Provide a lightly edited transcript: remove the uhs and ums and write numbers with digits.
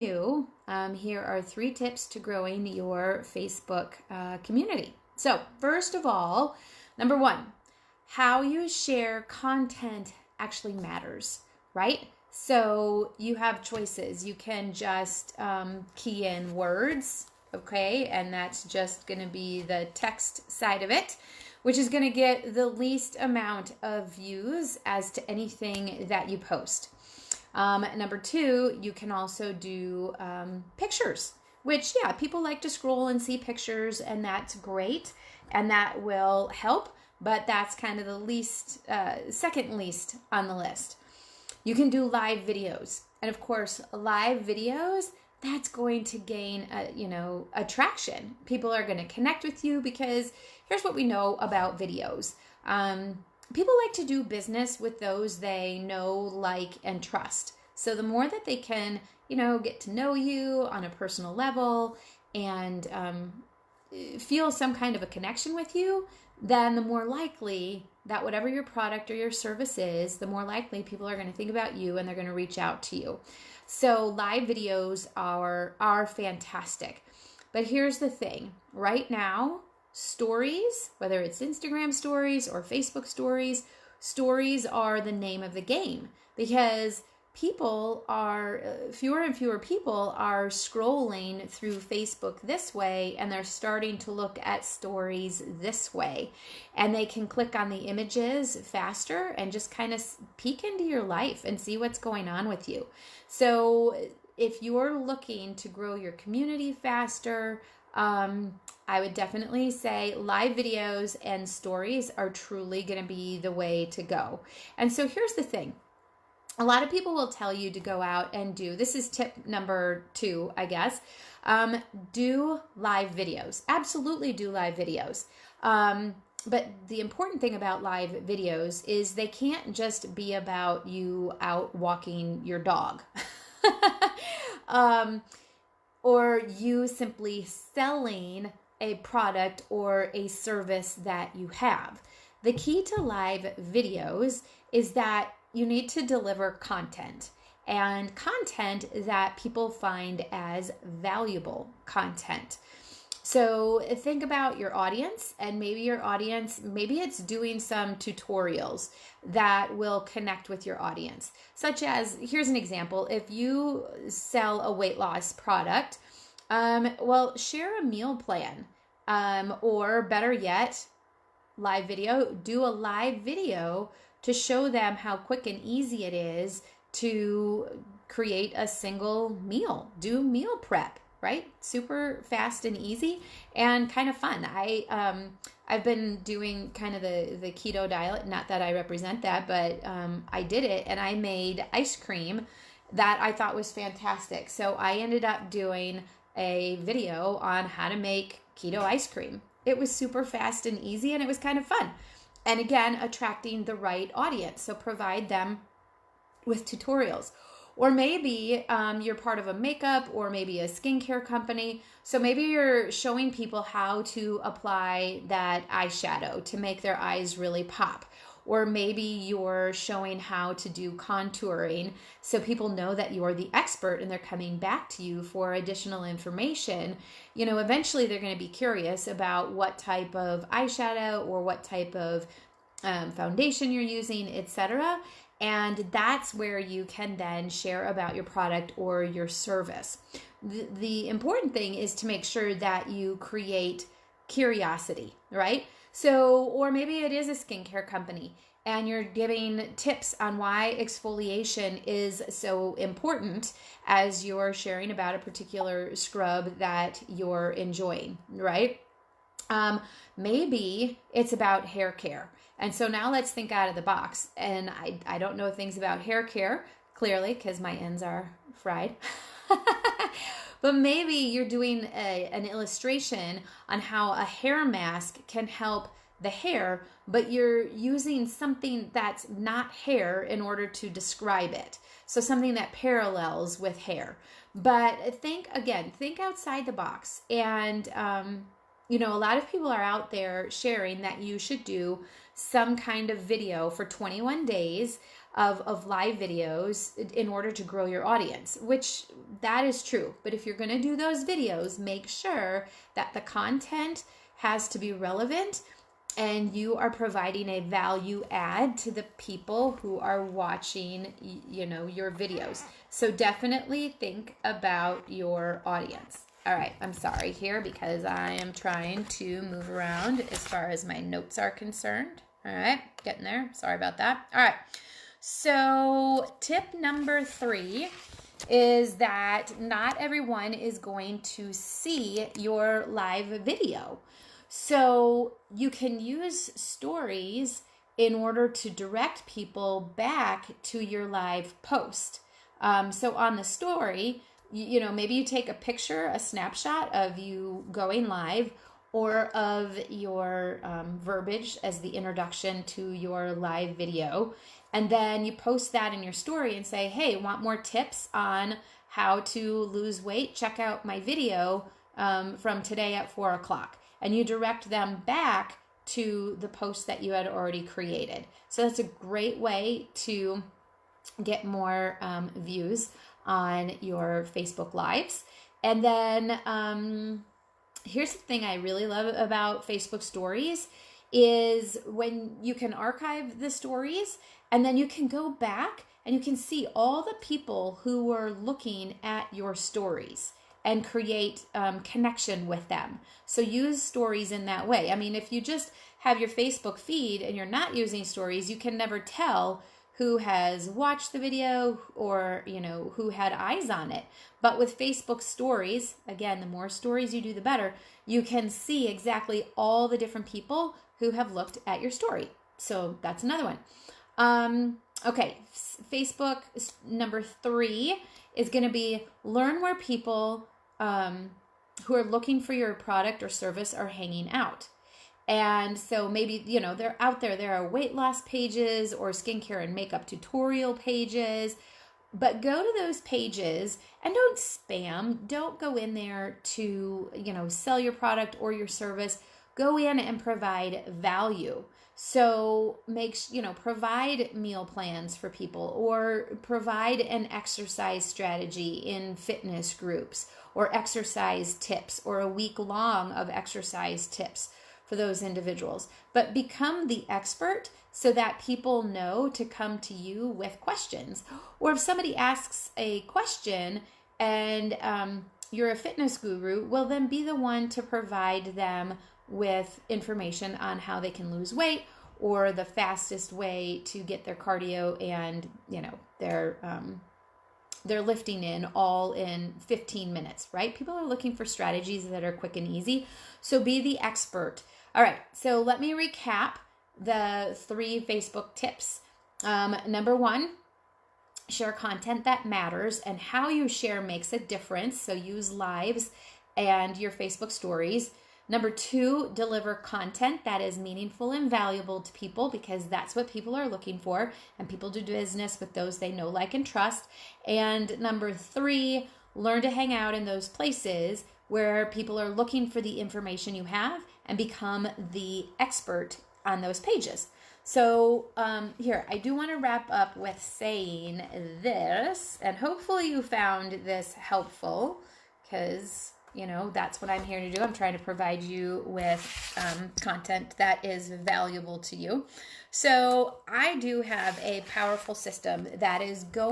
Here are 3 tips to growing your Facebook community. So, first of all, number 1, how you share content actually matters, right? So, you have choices. You can just key in words, okay? And that's just going to be the text side of it, which is going to get the least amount of views as to anything that you post. Number 2, you can also do pictures, which, yeah, people like to scroll and see pictures, and that's great, and that will help, but that's kind of the least, second least on the list. You can do live videos, and of course, live videos, that's going to gain, attraction. People are going to connect with you because here's what we know about videos. People like to do business with those they know, like, and trust. So the more that they can, get to know you on a personal level and feel some kind of a connection with you, then the more likely that whatever your product or your service is, the more likely people are going to think about you and they're going to reach out to you. So live videos are fantastic. But here's the thing. Right now, stories, whether it's Instagram stories or Facebook stories, stories are the name of the game because fewer and fewer people are scrolling through Facebook this way, and they're starting to look at stories this way. And they can click on the images faster and just kind of peek into your life and see what's going on with you. So if you're looking to grow your community faster, I would definitely say live videos and stories are truly going to be the way to go. And so here's the thing. A lot of people will tell you to go out and this is tip number 2, I guess, do live videos. Absolutely do live videos. But the important thing about live videos is they can't just be about you out walking your dog. Or you simply selling a product or a service that you have. The key to live videos is that you need to deliver content, and content that people find as valuable content. So think about your audience, and maybe it's doing some tutorials that will connect with your audience. Such as, here's an example, if you sell a weight loss product, share a meal plan, or better yet, do a live video to show them how quick and easy it is to create a single meal. Do meal prep, right? Super fast and easy and kind of fun. I've been doing kind of the keto diet, not that I represent that, but I did it, and I made ice cream that I thought was fantastic. So I ended up doing a video on how to make keto ice cream. It was super fast and easy, and it was kind of fun. And again, attracting the right audience. So provide them with tutorials. Or maybe you're part of a makeup or maybe a skincare company. So maybe you're showing people how to apply that eyeshadow to make their eyes really pop. Or maybe you're showing how to do contouring so people know that you're the expert and they're coming back to you for additional information. Eventually they're going to be curious about what type of eyeshadow or what type of foundation you're using, etc. And that's where you can then share about your product or your service. The important thing is to make sure that you create curiosity, right? So, or maybe it is a skincare company and you're giving tips on why exfoliation is so important as you're sharing about a particular scrub that you're enjoying, right? Maybe it's about hair care. And so now let's think out of the box. And I don't know things about hair care, clearly, because my ends are fried. But maybe you're doing an illustration on how a hair mask can help the hair, but you're using something that's not hair in order to describe it. So something that parallels with hair. But think outside the box. And, a lot of people are out there sharing that you should do some kind of video for 21 days of live videos in order to grow your audience, which that is true. But if you're going to do those videos, make sure that the content has to be relevant and you are providing a value add to the people who are watching, your videos. So definitely think about your audience. All right, I'm sorry here because I am trying to move around as far as my notes are concerned. All right, getting there. Sorry about that. All right. So tip number 3 is that not everyone is going to see your live video. So you can use stories in order to direct people back to your live post. So on the story, maybe you take a picture, a snapshot of you going live, or of your verbiage as the introduction to your live video. And then you post that in your story and say, hey, want more tips on how to lose weight? Check out my video from today at 4 o'clock. And you direct them back to the post that you had already created. So that's a great way to get more views on your Facebook Lives. And then here's the thing I really love about Facebook Stories is when you can archive the stories and then you can go back and you can see all the people who were looking at your stories and create connection with them. So use stories in that way. I mean, if you just have your Facebook feed and you're not using stories, you can never tell who has watched the video or, who had eyes on it. But with Facebook stories, again, the more stories you do, the better. You can see exactly all the different people who have looked at your story. So that's another one. Okay, Facebook number 3 is going to be learn where people who are looking for your product or service are hanging out. And so maybe, they're out there. There are weight loss pages or skincare and makeup tutorial pages. But go to those pages and don't spam. Don't go in there to, sell your product or your service. Go in and provide value. So provide meal plans for people or provide an exercise strategy in fitness groups or exercise tips or a week long of exercise tips for those individuals. But become the expert so that people know to come to you with questions. Or if somebody asks a question and you're a fitness guru, well, then be the one to provide them with information on how they can lose weight or the fastest way to get their cardio and, their lifting in all in 15 minutes, right? People are looking for strategies that are quick and easy. So be the expert. All right, so let me recap the 3 Facebook tips. Number 1, share content that matters, and how you share makes a difference. So use lives and your Facebook stories. Number 2, deliver content that is meaningful and valuable to people because that's what people are looking for, and people do business with those they know, like, and trust. And number 3, learn to hang out in those places where people are looking for the information you have and become the expert on those pages. So here, I do want to wrap up with saying this, and hopefully you found this helpful because, that's what I'm here to do. I'm trying to provide you with content that is valuable to you. So I do have a powerful system that is going